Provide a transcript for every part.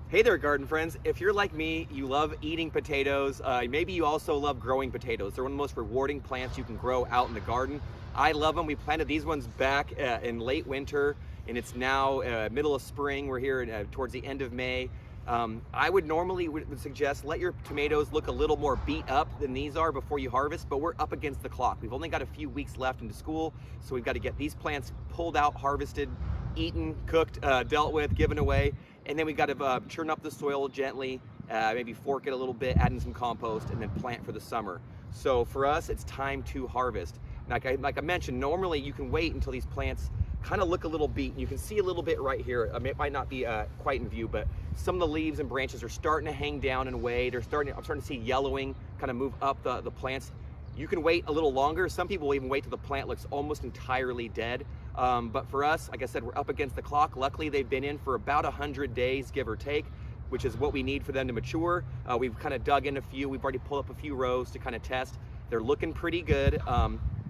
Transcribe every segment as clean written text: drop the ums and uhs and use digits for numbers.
Hey there, garden friends. If you're like me, you love eating potatoes. Maybe you also love growing potatoes. They're one of the most rewarding plants you can grow out in the garden. I love them. We planted these ones back in late winter, and it's now middle of spring. We're here towards the end of May. I would normally suggest let your tomatoes look a little more beat up than these are before you harvest, but we're up against the clock. We've only got a few weeks left into school, so we've got to get these plants pulled out, harvested, eaten, cooked, dealt with, given away. And then we got to churn up the soil gently, maybe fork it a little bit, add in some compost, and then plant for the summer. So for us, it's time to harvest. Like I mentioned, normally you can wait until these plants kind of look a little beat. You can see a little bit right here. It might not be quite in view, but some of the leaves and branches are starting to hang down and away. I'm starting to see yellowing kind of move up the plants. You can wait a little longer. Some people will even wait till the plant looks almost entirely dead. But for us, like I said, we're up against the clock. Luckily, they've been in for about 100 days, give or take, which is what we need for them to mature. We've kind of dug in a few. We've already pulled up a few rows to kind of test. They're looking pretty good.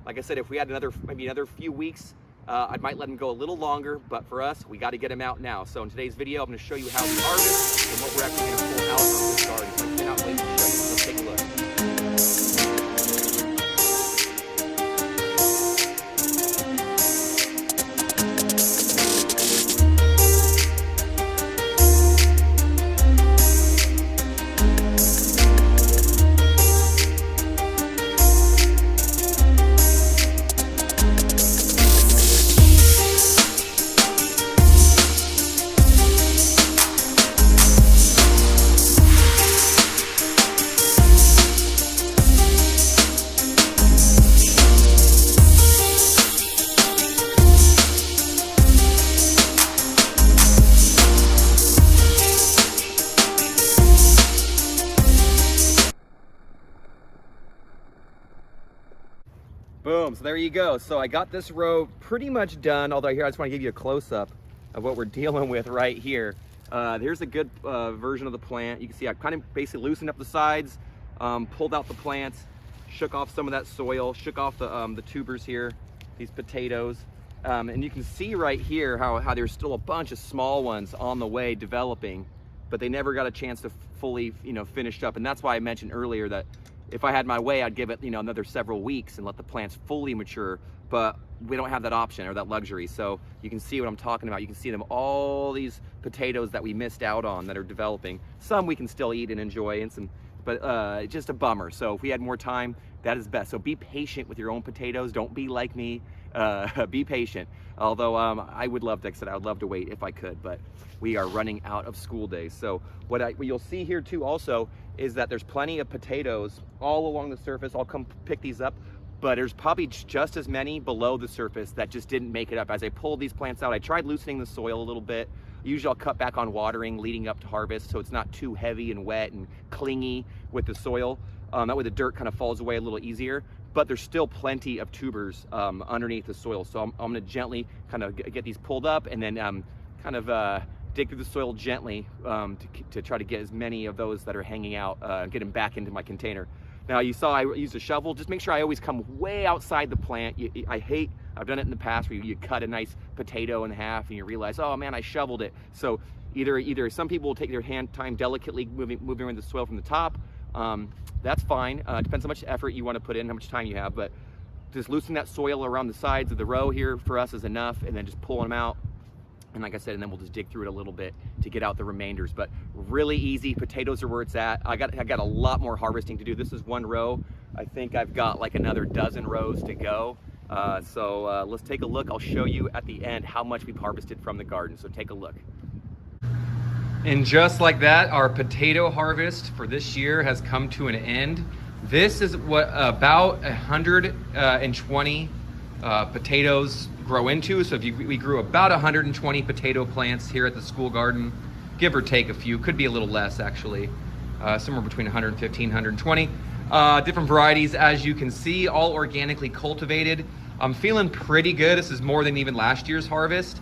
Like I said, if we had maybe another few weeks, I might let them go a little longer, but for us, we got to get them out now. So in today's video, I'm going to show you how we harvest and what we're actually going to pull out of this garden. So I cannot wait to show you. Let's take a look. Boom, so there you go. So I got this row pretty much done, although here I just want to give you a close-up of what we're dealing with right here. Here's a good version of the plant. You can see I kind of basically loosened up the sides, pulled out the plants, shook off some of that soil, shook off the tubers here, these potatoes. And you can see right here how there's still a bunch of small ones on the way developing, but they never got a chance to fully, finish up. And that's why I mentioned earlier that if I had my way, I'd give it, another several weeks and let the plants fully mature, but we don't have that option or that luxury. So you can see what I'm talking about. You can see all these potatoes that we missed out on that are developing. Some we can still eat and enjoy, but just a bummer. So if we had more time, that is best. So be patient with your own potatoes. Don't be like me. Be patient. Although I would love to, like I said, I would love to wait if I could, but we are running out of school days. So what you'll see here too also is that there's plenty of potatoes all along the surface. I'll come pick these up, but there's probably just as many below the surface that just didn't make it up. As I pulled these plants out, I tried loosening the soil a little bit. Usually I'll cut back on watering leading up to harvest so it's not too heavy and wet and clingy with the soil. That way the dirt kind of falls away a little easier, but there's still plenty of tubers underneath the soil. So I'm gonna gently kind of get these pulled up and then dig through the soil gently to try to get as many of those that are hanging out, get them back into my container. Now you saw I used a shovel. Just make sure I always come way outside the plant. I've done it in the past where you cut a nice potato in half and you realize, oh man, I shoveled it. So either some people will take their time delicately moving around the soil from the top. That's fine. Depends how much effort you want to put in, how much time you have, but just loosen that soil around the sides of the row here for us is enough, and then just pulling them out. And like I said, and then we'll just dig through it a little bit to get out the remainders, but really easy. Potatoes are where it's at. I got a lot more harvesting to do. This is one row. I think I've got like another dozen rows to go. So let's take a look. I'll show you at the end how much we've harvested from the garden. So take a look. And just like that, our potato harvest for this year has come to an end. This is what about 120 potatoes grow into. So we grew about 120 potato plants here at the school garden, give or take a few, could be a little less actually, somewhere between 115, 120. Different varieties, as you can see, all organically cultivated. I'm feeling pretty good. This is more than even last year's harvest.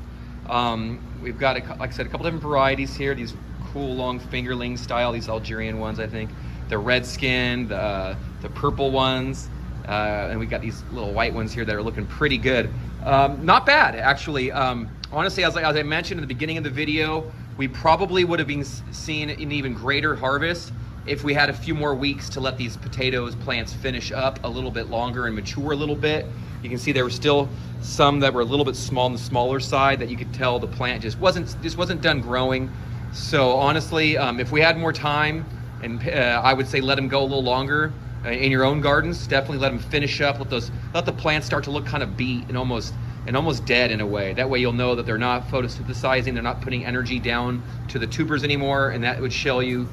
We've got, like I said, a couple different varieties here. These cool long fingerling style, these Algerian ones, I think. The red skin, the purple ones, and we got these little white ones here that are looking pretty good. Not bad, actually. Honestly, as I mentioned in the beginning of the video, we probably would have been seeing an even greater harvest if we had a few more weeks to let these potatoes plants finish up a little bit longer and mature a little bit. You can see there were still some that were a little bit small on the smaller side that you could tell the plant just wasn't done growing. So honestly, if we had more time, and I would say let them go a little longer in your own gardens. Definitely let them finish up. Let the plants start to look kind of beat and almost dead in a way. That way you'll know that they're not photosynthesizing, they're not putting energy down to the tubers anymore, and that would show you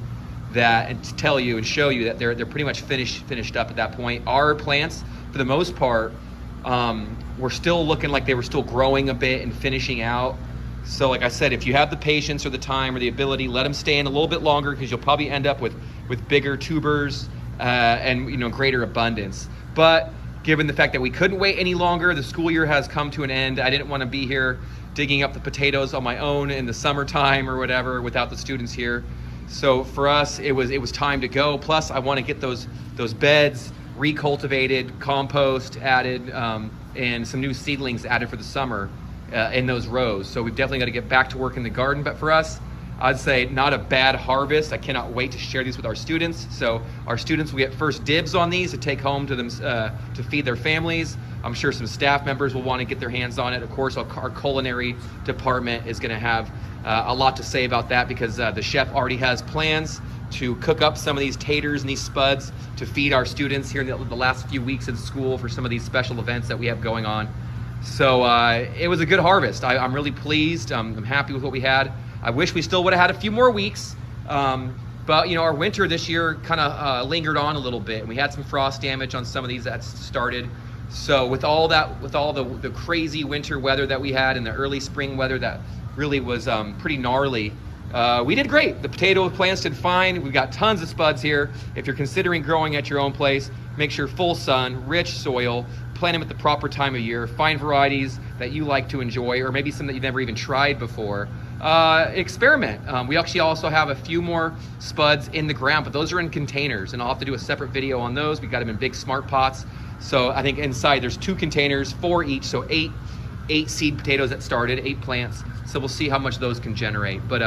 that, and tell you and show you that they're pretty much finished up at that point. Our plants, for the most part, were still looking like they were still growing a bit and finishing out. So like I said, if you have the patience or the time or the ability, let them stay in a little bit longer, because you'll probably end up with bigger tubers and greater abundance. But given the fact that we couldn't wait any longer, the school year has come to an end. I didn't want to be here digging up the potatoes on my own in the summertime or whatever without the students here. So for us, it was time to go. Plus, I want to get those beds recultivated, compost added, and some new seedlings added for the summer in those rows. So we've definitely got to get back to work in the garden. But for us, I'd say not a bad harvest. I cannot wait to share these with our students. So our students will get first dibs on these to take home to them to feed their families. I'm sure some staff members will want to get their hands on it. Of course, our culinary department is going to have a lot to say about that, because the chef already has plans to cook up some of these taters and these spuds to feed our students here in the last few weeks in school for some of these special events that we have going on. So it was a good harvest. I'm really pleased. I'm happy with what we had. I wish we still would have had a few more weeks, but our winter this year kind of lingered on a little bit, and we had some frost damage on some of these that started. So with all the crazy winter weather that we had and the early spring weather that really was pretty gnarly, we did great. The potato plants did fine. We've got tons of spuds here. If you're considering growing at your own place, make sure full sun, rich soil, plant them at the proper time of year, find varieties that you like to enjoy, or maybe some that you've never even tried before. Experiment. We actually also have a few more spuds in the ground, but those are in containers, and I'll have to do a separate video on those. We got them in big smart pots. So I think inside there's 2 containers, 4 each, so 8 seed potatoes that started, 8 plants. So we'll see how much those can generate. But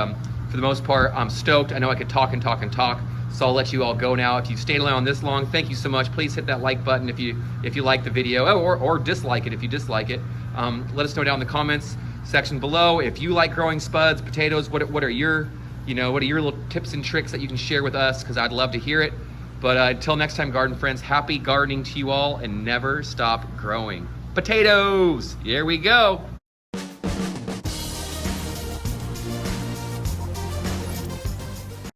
for the most part, I'm stoked. I know I could talk and talk and talk, so I'll let you all go now. If you stayed on this long, thank you so much. Please hit that like button if you like the video, or dislike it if you dislike it. Let us know down in the comments section below if you like growing spuds, potatoes. What are your little tips and tricks that you can share with us, because I'd love to hear it. But until next time, garden friends, happy gardening to you all, and never stop growing potatoes. Here we go.